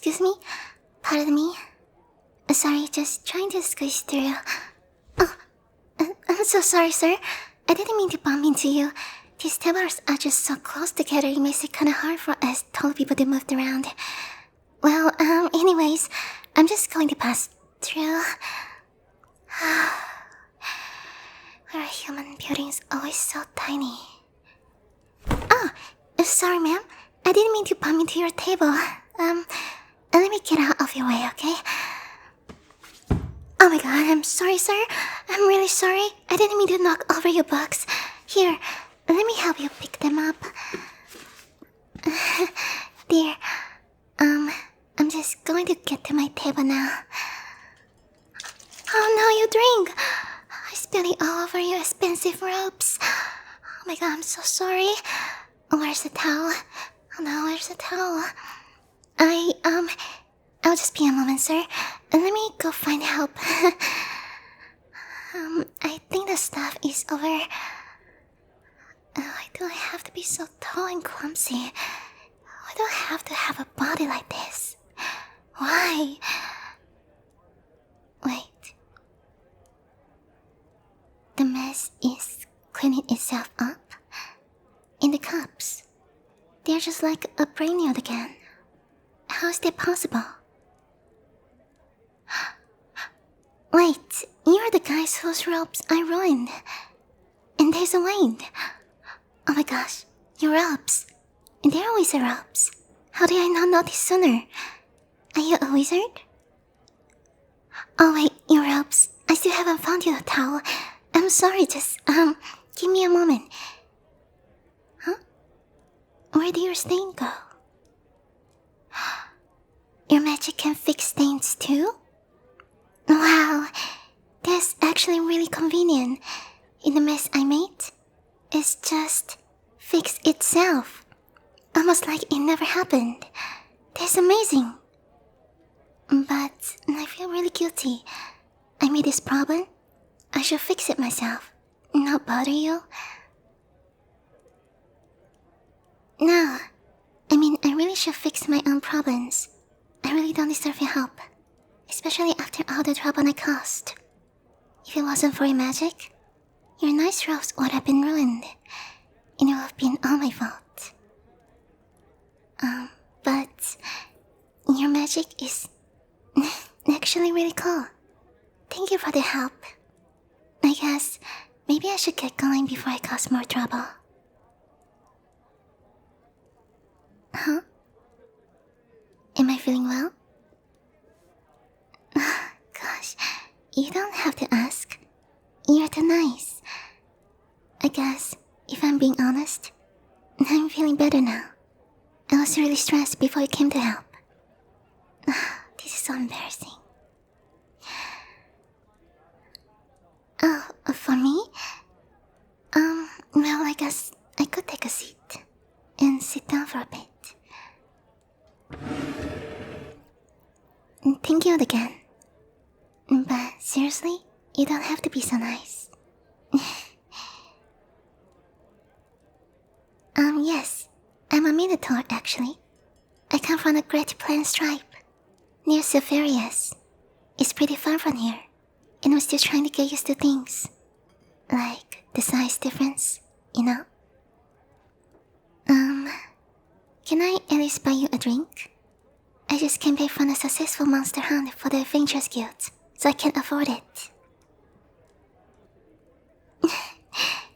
excuse me? Pardon me? Sorry, just trying to squeeze through. Oh, I'm so sorry, sir. I didn't mean to bump into you. These tables are just so close together, it makes it kinda hard for us tall people to move around. Well, anyways, I'm just going to pass through. Our human building is always so tiny. Oh, sorry ma'am. I didn't mean to bump into your table. Let me get out of your way, okay? Oh my god, I'm sorry, sir. I'm really sorry. I didn't mean to knock over your books. Here, let me help you pick them up. Dear, I'm just going to get to my table now. Oh no, you drink! I spilled it all over your expensive robes. Oh my god, I'm so sorry. Where's the towel? Oh no, where's the towel? I'll just be a moment, sir. Let me go find help. I think the staff is over. Why do I have to be so tall and clumsy? Why do I have to have a body like this? Why? Wait. The mess is cleaning itself up? In the cups. They're just like a brain node again. How is that possible? Wait, you're the guys whose robes I ruined. And there's a wind. Oh my gosh, your robes. They're always robes. How did I not notice sooner? Are you a wizard? Oh wait, your robes. I still haven't found you a towel. I'm sorry, just, give me a moment. Huh? Where did your stain go? Your magic can fix stains too? Wow, that's actually really convenient. In the mess I made, it's just fixed itself. Almost like it never happened. That's amazing. But I feel really guilty. I made this problem. I should fix it myself, not bother you. No, I mean I really should fix my own problems. I really don't deserve your help. Especially after all the trouble I caused. If it wasn't for your magic, your nice robes would have been ruined. And it would have been all my fault. But your magic is actually really cool. Thank you for the help. I guess maybe I should get going before I cause more trouble. Huh? Am I feeling well? Gosh, you don't have to ask. You're too nice. I guess, if I'm being honest, I'm feeling better now. I was really stressed before you came to help. This is so embarrassing. Oh, for me? Well, I guess I could take a seat and sit down for a bit. Thank you again. But seriously, you don't have to be so nice. Yes, I'm a Minotaur actually. I come from the Great Plains tribe, near Silverius. It's pretty far from here, and I'm still trying to get used to things. Like the size difference, you know? Can I at least buy you a drink? I just came back from a successful monster hunt for the Adventurers Guild, so I can't afford it.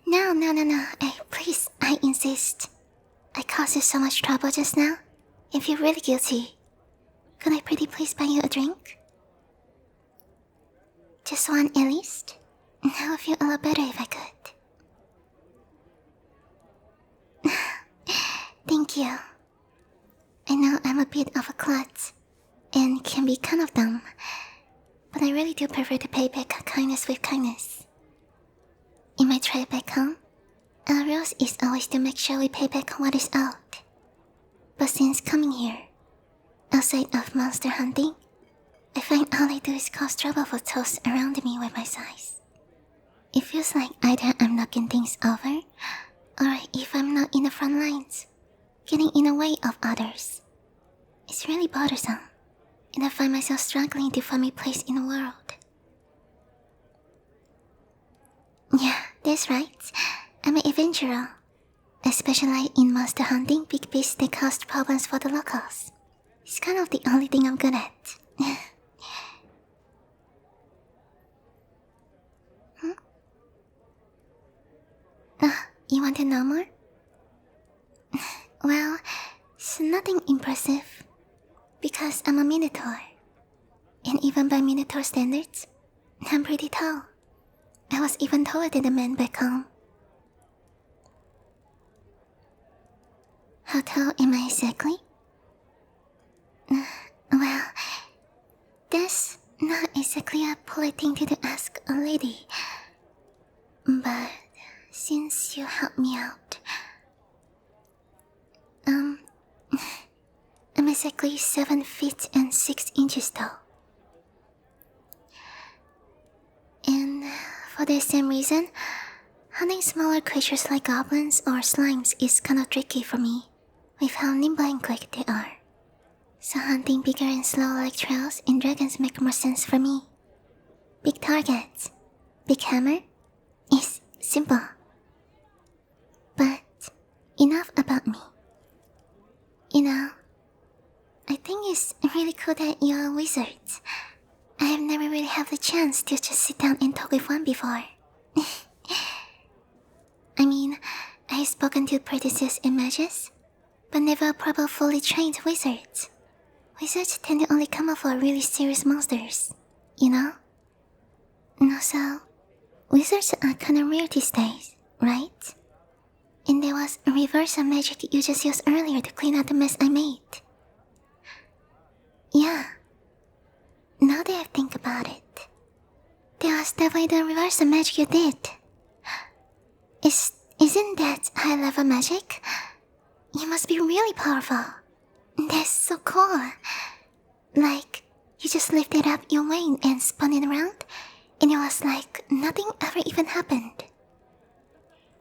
No. Please, I insist. I caused you so much trouble just now. I feel really guilty. Could I pretty please buy you a drink? Just one at least? I would feel a lot better if I could. Thank you. I know I'm a bit of a klutz, and can be kind of dumb, but I really do prefer to pay back kindness with kindness. In my tribe back home, our rules is always to make sure we pay back what is owed. But since coming here, outside of monster hunting, I find all I do is cause trouble for those around me with my size. It feels like either I'm knocking things over, or if I'm not in the front lines, getting in the way of others. It's really bothersome. and I find myself struggling to find my place in the world. Yeah, that's right. I'm an adventurer. I specialize in monster hunting big beasts that cause problems for the locals. It's kind of the only thing I'm good at. You want to know more? Well, it's nothing impressive. Because I'm a Minotaur. And even by Minotaur standards, I'm pretty tall. I was even taller than the man back home. How tall am I exactly? Well, that's not exactly a polite thing to ask a lady. But since you helped me out, I'm exactly 7 feet and 6 inches tall. And for the same reason, hunting smaller creatures like goblins or slimes is kinda tricky for me, with how nimble and quick they are. So hunting bigger and slow like trails and dragons make more sense for me. Big targets, big hammer, is simple. But enough about me. You know, I think it's really cool that you're a wizard. I have never really had the chance to just sit down and talk with one before. I mean, I've spoken to priestesses and mages, but never a proper fully trained wizard. Wizards tend to only come up for really serious monsters, you know? And also, wizards are kinda rare these days, right? And there was a reversal magic you just used earlier to clean out the mess I made. Yeah. Now that I think about it, there was definitely the reversal magic you did. Isn't that high-level magic? You must be really powerful. That's so cool. Like, you just lifted up your wing and spun it around, and it was like nothing ever even happened.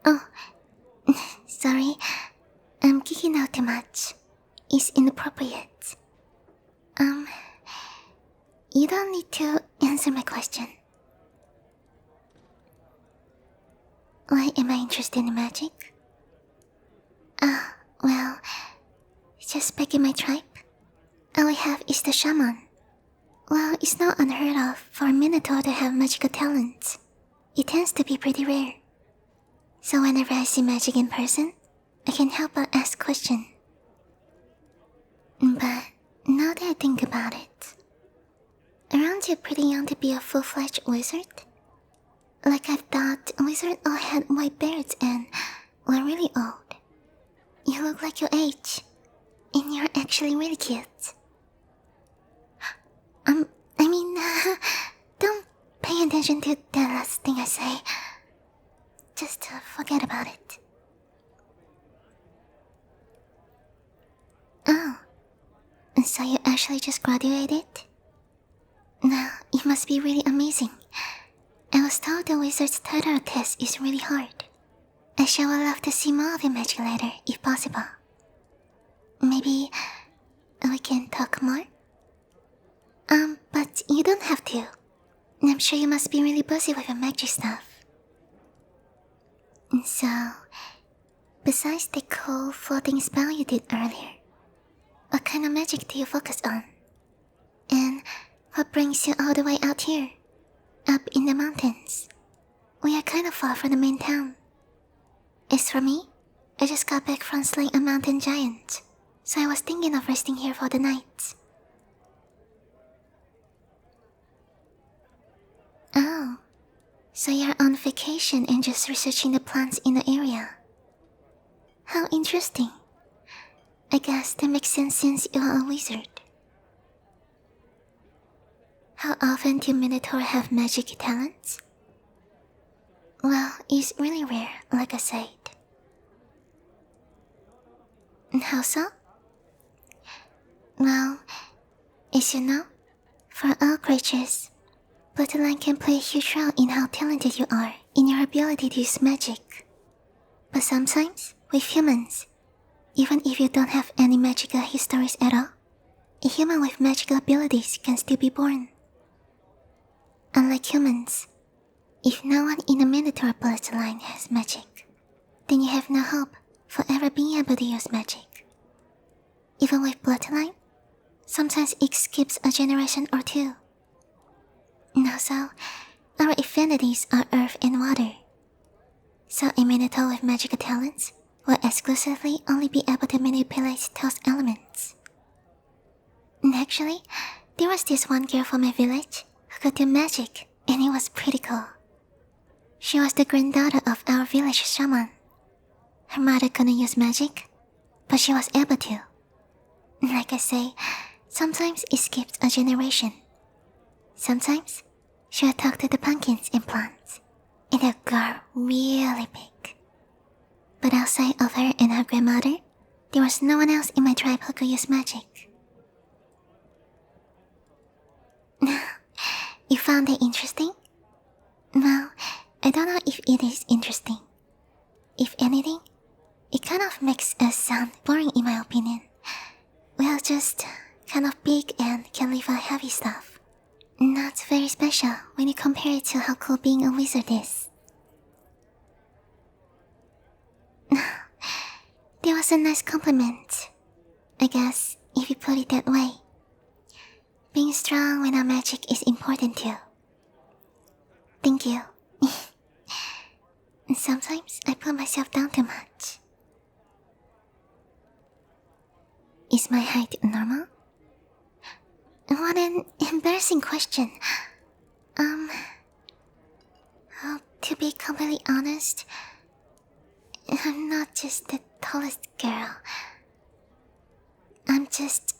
Oh, sorry. I'm geeking out too much. It's inappropriate. You don't need to answer my question. Why am I interested in magic? Well, just back in my tribe, all we have is the shaman. Well, it's not unheard of for a Minotaur to have magical talents. It tends to be pretty rare. So whenever I see magic in person, I can't help but ask questions. But now that I think about it, aren't you pretty young to be a full-fledged wizard? Like I thought wizards all had white beards and were really old. You look like your age, and you're actually really cute. Don't pay attention to the last thing I say. Just forget about it. Oh, so you actually just graduated? Now, it must be really amazing. I was told the wizard's title test is really hard. I sure would love to see more of your magic later, if possible. Maybe we can talk more? But you don't have to. I'm sure you must be really busy with your magic stuff. So, besides the cool floating spell you did earlier, what kind of magic do you focus on? And what brings you all the way out here, up in the mountains? We are kind of far from the main town. As for me, I just got back from slaying a mountain giant, so I was thinking of resting here for the night. Oh, so you're on vacation and just researching the plants in the area. How interesting. I guess that makes sense since you're a wizard. How often do Minotaur have magic talents? Well, it's really rare, like I said. And how so? Well, as you know, for all creatures, Bloodlines can play a huge role in how talented you are in your ability to use magic. But sometimes, with humans, even if you don't have any magical histories at all, a human with magical abilities can still be born. Unlike humans, if no one in a Minotaur bloodline has magic, then you have no hope for ever being able to use magic. Even with bloodline, sometimes it skips a generation or two. And also, our affinities are earth and water. So a Minotaur with magical talents will exclusively only be able to manipulate those elements. And actually, there was this one girl from my village who could do magic, and it was pretty cool. She was the granddaughter of our village shaman. Her mother couldn't use magic, but she was able to. Like I say, sometimes it skips a generation. Sometimes she would talk to the pumpkins and plants, and they'd grow really big. But outside of her and her grandmother, there was no one else in my tribe who could use magic. You found it interesting? Well, I don't know if it is interesting. If anything, it kind of makes us sound boring in my opinion. Well, just kind of big and can lift out heavy stuff. Not very special when you compare it to how cool being a wizard is. There was a nice compliment, I guess, if you put it that way. Being strong without magic is important too. Thank you. Sometimes I put myself down too much. Is my height normal? What an embarrassing question. To be completely honest, I'm not just the tallest girl. I'm just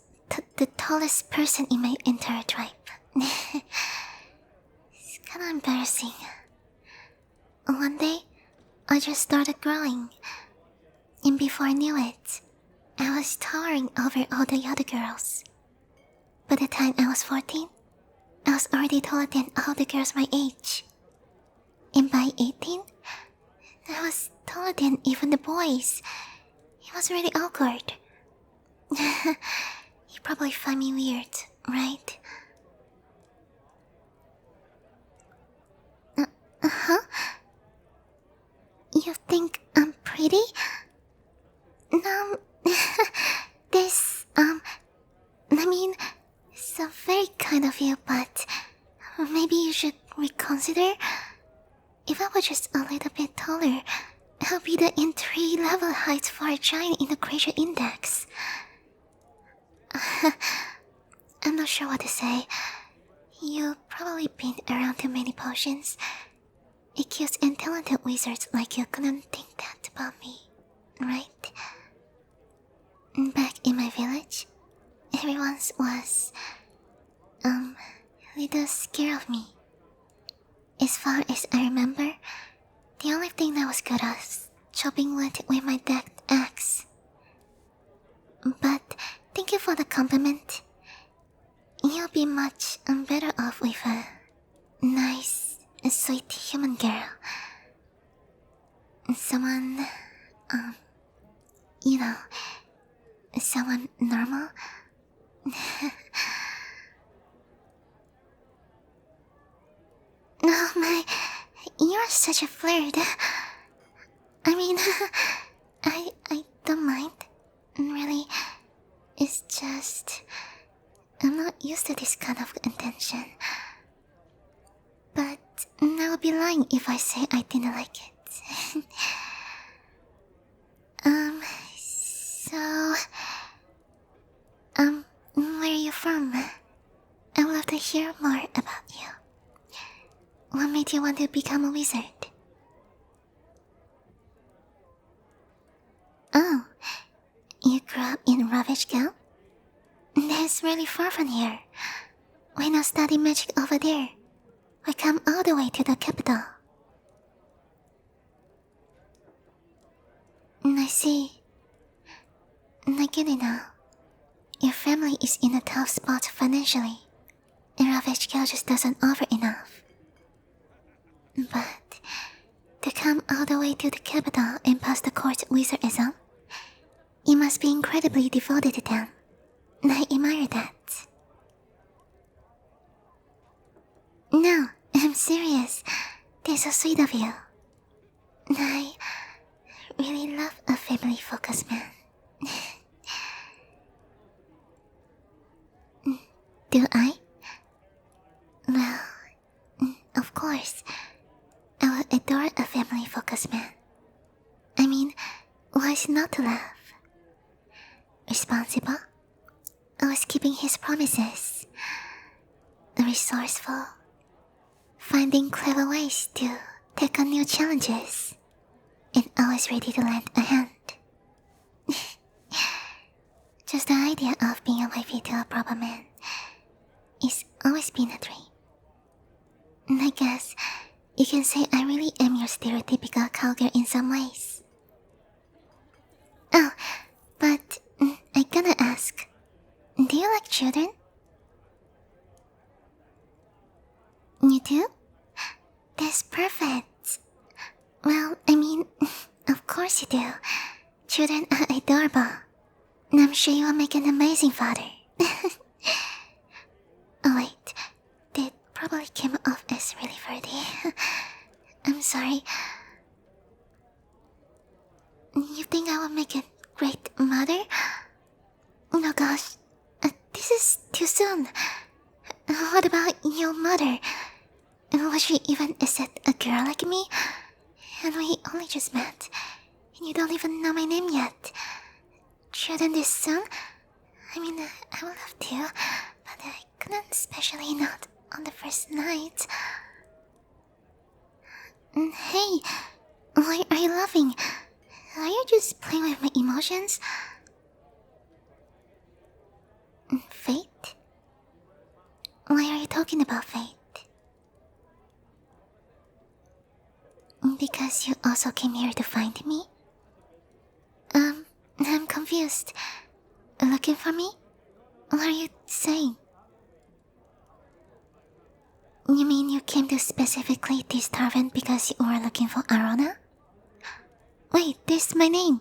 the tallest person in my entire tribe. It's kinda embarrassing. One day, I just started growing. And before I knew it, I was towering over all the other girls. By the time I was 14, I was already taller than all the girls my age. And by 18, I was taller than even the boys. It was really awkward. You probably find me weird, right? Huh? You think I'm pretty? No, I mean, it's a very kind of you, but maybe you should reconsider. If I were just a little bit taller, I'll be the entry-level height for a giant in the creature index. I'm not sure what to say. You've probably been around too many potions. A cute and talented wizards like you couldn't think that about me, right? Back in my village, everyone was, a little scared of me. As far as I remember, the only thing that was good was chopping wood with my decked axe. But thank you for the compliment. You'll be much better off with a nice, sweet human girl. Someone, someone normal. Oh my, you're such a flirt. I mean, I don't mind. Really, it's just I'm not used to this kind of attention. But I would be lying if I say I didn't like it. Where are you from? I would love to hear more about you. What made you want to become a wizard? Oh, you grew up in Ravagetown? That's really far from here. Why not study magic over there? Why come all the way to the capital? I see. I get it now. Your family is in a tough spot financially, and Ravagetown just doesn't offer enough. But to come all the way to the capital and pass the court wizard exam, you must be incredibly devoted to them. I admire that. No, I'm serious. They're so sweet of you. I really love a family-focused man. Do I? Well, of course. I would adore a family-focused man. I mean, why is not to love? Responsible, always keeping his promises. Resourceful, finding clever ways to take on new challenges, and always ready to lend a hand. Just the idea of being a wifey to a proper man is always been a dream. I guess you can say I really am your stereotypical cowgirl in some ways. Oh, but I gotta ask, do you like children? You do? That's perfect. Well, I mean, of course you do. Children are adorable. And I'm sure you will make an amazing father. Oh wait, that probably came off as really flirty. I'm sorry. You think I will make a great mother? Oh gosh, this is too soon. What about your mother? Would she even accept a girl like me? And we only just met, and you don't even know my name yet. Children this soon? I mean, I would love to, but I couldn't, especially not on the first night. Hey, why are you laughing? Are you just playing with my emotions? Fate? Why are you talking about fate? Because you also came here to find me? I'm confused. Looking for me? What are you saying? You mean you came to specifically this tavern because you were looking for Arona? Wait, this is my name.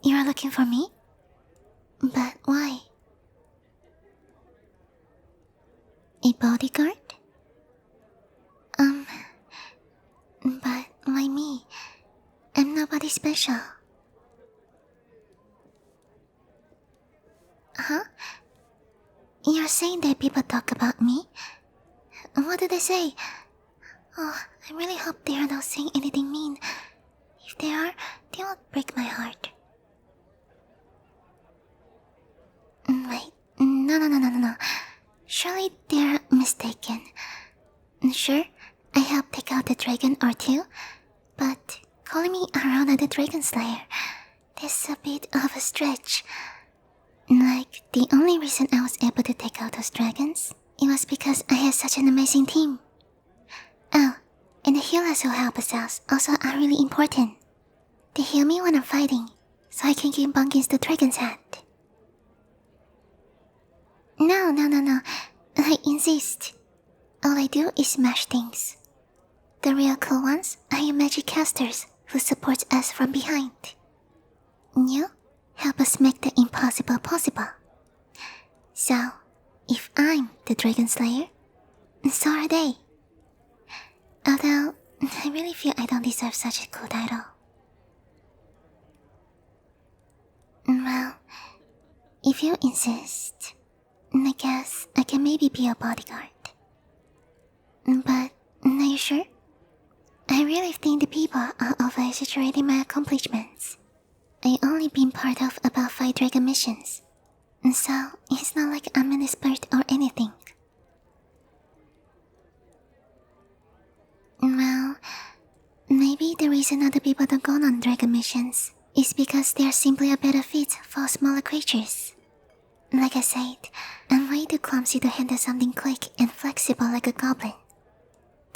You are looking for me? But why? A bodyguard? But why me? I'm nobody special. Huh? You're saying that people talk about me? What did they say? Oh, I really hope they are not saying anything mean. If they are, they won't break my heart. Wait, no. Surely they're mistaken. Sure, I helped take out the dragon or two, but calling me Arona the Dragon Slayer, that's a bit of a stretch. Like, the only reason I was able to take out those dragons, it was because I had such an amazing team. Oh, and the healers who help us out also are really important. They heal me when I'm fighting, so I can keep bunking the dragon's head. No, I insist. All I do is smash things. The real cool ones are your magic casters who support us from behind. You help us make the impossible possible. So, if I'm the Dragon Slayer, so are they. Although, I really feel I don't deserve such a cool title. Well, if you insist, I guess I can maybe be a bodyguard. But, are you sure? I really think the people are over-exaggerating my accomplishments. I only been part of about 5 dragon missions, so it's not like I'm an expert or anything. Well, maybe the reason other people don't go on dragon missions is because they are simply a better fit for smaller creatures. Like I said, I'm way too clumsy to handle something quick and flexible like a goblin.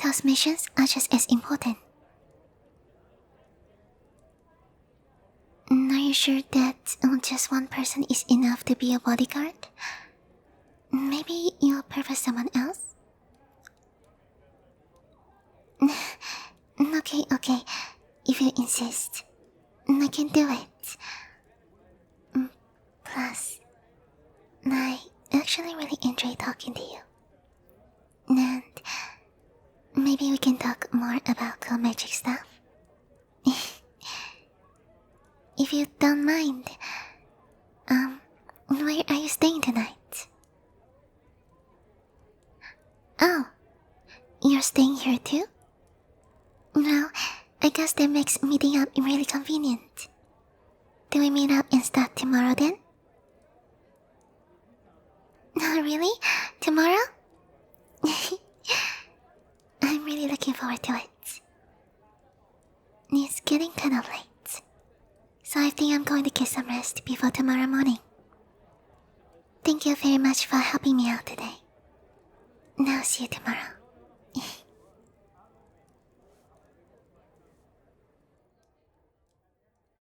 Those missions are just as important. Are you sure that just one person is enough to be a bodyguard? Maybe you'll prefer someone else? Okay. If you insist, I can do it. Plus, actually really enjoy talking to you. And maybe we can talk more about cool magic stuff. If you don't mind, where are you staying tonight? Oh, you're staying here too? Well, I guess that makes meeting up really convenient. Do we meet up and start tomorrow then? Oh, really? Tomorrow? I'm really looking forward to it. It's getting kind of late, so I think I'm going to get some rest before tomorrow morning. Thank you very much for helping me out today. Now see you tomorrow.